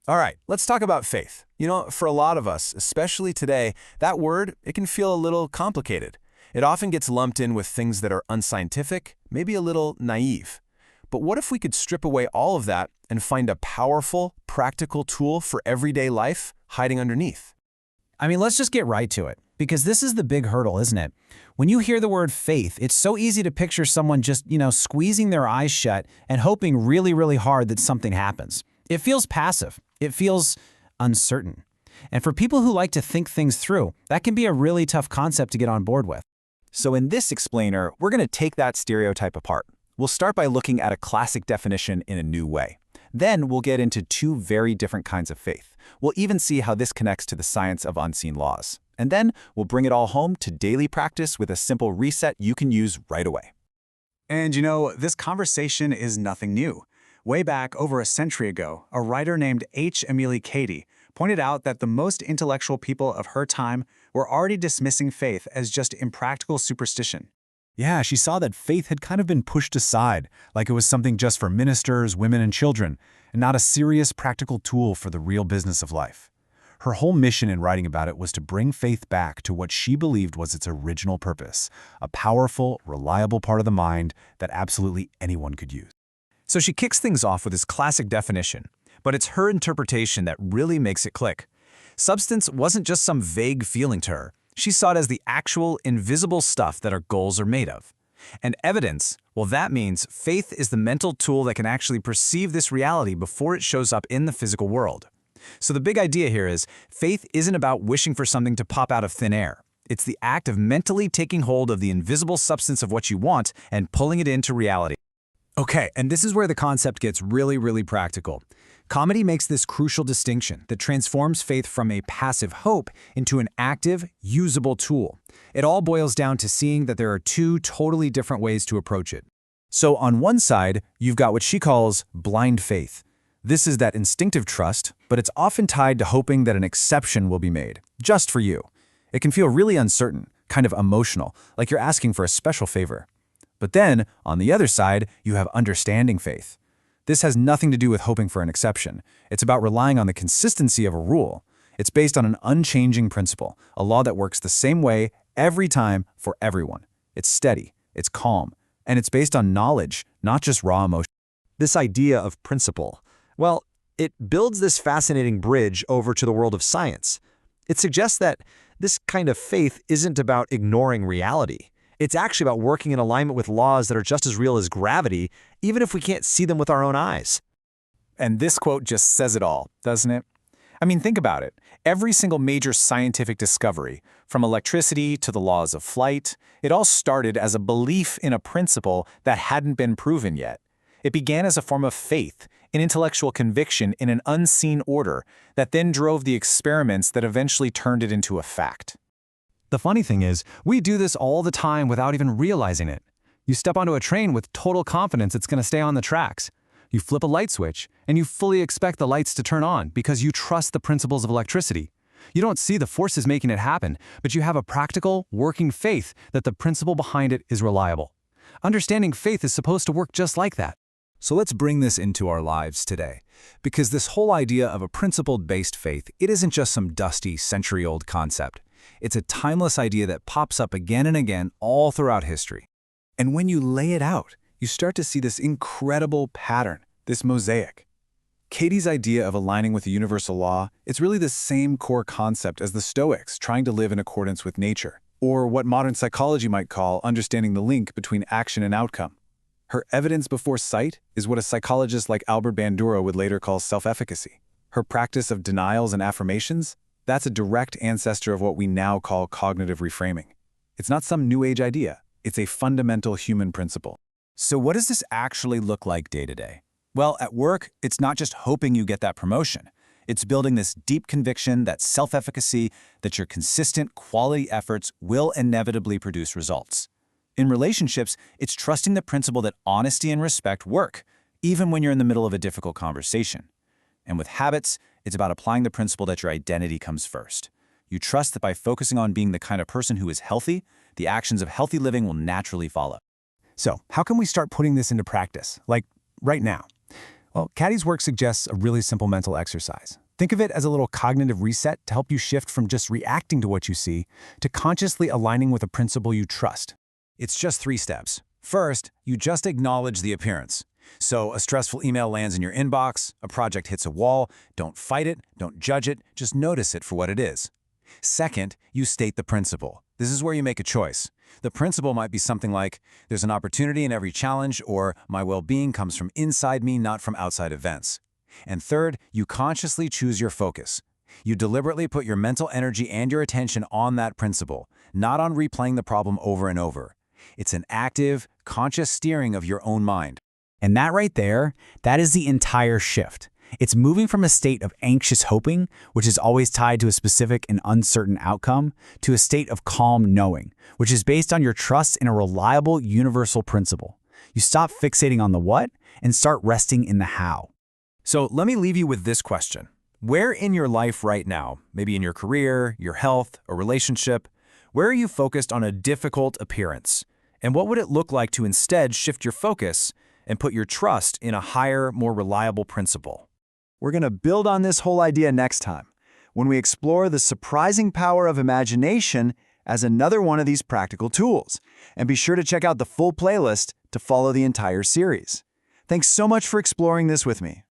All right, let's talk about faith. For a lot of us, especially today, that word, it can feel a little complicated. It often gets lumped in with things that are unscientific, maybe a little naive. But what if we could strip away all of that and find a powerful, practical tool for everyday life hiding underneath? Let's just get right to it, because this is the big hurdle, isn't it? When you hear the word faith, it's so easy to picture someone just, squeezing their eyes shut and hoping really, really hard that something happens. It feels passive. It feels uncertain. And for people who like to think things through, that can be a really tough concept to get on board with. So in this explainer, we're going to take that stereotype apart. We'll start by looking at a classic definition in a new way. Then we'll get into two very different kinds of faith. We'll even see how this connects to the science of unseen laws. And then we'll bring it all home to daily practice with a simple reset you can use right away. And this conversation is nothing new. Way back over a century ago, a writer named Emilie Cady pointed out that the most intellectual people of her time were already dismissing faith as just impractical superstition. Yeah, she saw that faith had kind of been pushed aside, like it was something just for ministers, women, and children, and not a serious practical tool for the real business of life. Her whole mission in writing about it was to bring faith back to what she believed was its original purpose, a powerful, reliable part of the mind that absolutely anyone could use. So she kicks things off with this classic definition, but it's her interpretation that really makes it click. Substance wasn't just some vague feeling to her. She saw it as the actual, invisible stuff that our goals are made of. And evidence, well, that means faith is the mental tool that can actually perceive this reality before it shows up in the physical world. So the big idea here is, faith isn't about wishing for something to pop out of thin air. It's the act of mentally taking hold of the invisible substance of what you want and pulling it into reality. Okay, and this is where the concept gets really, really practical. Comedy makes this crucial distinction that transforms faith from a passive hope into an active, usable tool. It all boils down to seeing that there are two totally different ways to approach it. So on one side, you've got what she calls blind faith. This is that instinctive trust, but it's often tied to hoping that an exception will be made, just for you. It can feel really uncertain, kind of emotional, like you're asking for a special favor. But then, on the other side, you have understanding faith. This has nothing to do with hoping for an exception. It's about relying on the consistency of a rule. It's based on an unchanging principle, a law that works the same way every time for everyone. It's steady, it's calm, and it's based on knowledge, not just raw emotion. This idea of principle, well, it builds this fascinating bridge over to the world of science. It suggests that this kind of faith isn't about ignoring reality. It's actually about working in alignment with laws that are just as real as gravity, even if we can't see them with our own eyes. And this quote just says it all, doesn't it? Think about it. Every single major scientific discovery, from electricity to the laws of flight, it all started as a belief in a principle that hadn't been proven yet. It began as a form of faith, an intellectual conviction in an unseen order that then drove the experiments that eventually turned it into a fact. The funny thing is, we do this all the time without even realizing it. You step onto a train with total confidence it's going to stay on the tracks. You flip a light switch, and you fully expect the lights to turn on because you trust the principles of electricity. You don't see the forces making it happen, but you have a practical, working faith that the principle behind it is reliable. Understanding faith is supposed to work just like that. So let's bring this into our lives today, because this whole idea of a principle-based faith, it isn't just some dusty, century-old concept. It's a timeless idea that pops up again and again all throughout history. And when you lay it out, you start to see this incredible pattern, this mosaic. Cady's idea of aligning with the universal law, it's really the same core concept as the Stoics trying to live in accordance with nature, or what modern psychology might call understanding the link between action and outcome. Her evidence before sight is what a psychologist like Albert Bandura would later call self-efficacy. Her practice of denials and affirmations, that's a direct ancestor of what we now call cognitive reframing. It's not some new age idea. It's a fundamental human principle. So what does this actually look like day to day? Well, at work, it's not just hoping you get that promotion. It's building this deep conviction that self-efficacy, that your consistent quality efforts will inevitably produce results. In relationships, it's trusting the principle that honesty and respect work, even when you're in the middle of a difficult conversation. And with habits, it's about applying the principle that your identity comes first. You trust that by focusing on being the kind of person who is healthy, the actions of healthy living will naturally follow. So, how can we start putting this into practice, like right now? Well, Caddy's work suggests a really simple mental exercise. Think of it as a little cognitive reset to help you shift from just reacting to what you see to consciously aligning with a principle you trust. It's just 3 steps. First, you just acknowledge the appearance. So a stressful email lands in your inbox, a project hits a wall, don't fight it, don't judge it, just notice it for what it is. Second, you state the principle. This is where you make a choice. The principle might be something like, there's an opportunity in every challenge, or my well-being comes from inside me, not from outside events. And third, you consciously choose your focus. You deliberately put your mental energy and your attention on that principle, not on replaying the problem over and over. It's an active, conscious steering of your own mind. And that right there, that is the entire shift. It's moving from a state of anxious hoping, which is always tied to a specific and uncertain outcome, to a state of calm knowing, which is based on your trust in a reliable, universal principle. You stop fixating on the what and start resting in the how. So let me leave you with this question. Where in your life right now, maybe in your career, your health, or relationship, where are you focused on a difficult appearance? And what would it look like to instead shift your focus and put your trust in a higher, more reliable principle? We're going to build on this whole idea next time, when we explore the surprising power of imagination as another one of these practical tools. And be sure to check out the full playlist to follow the entire series. Thanks so much for exploring this with me.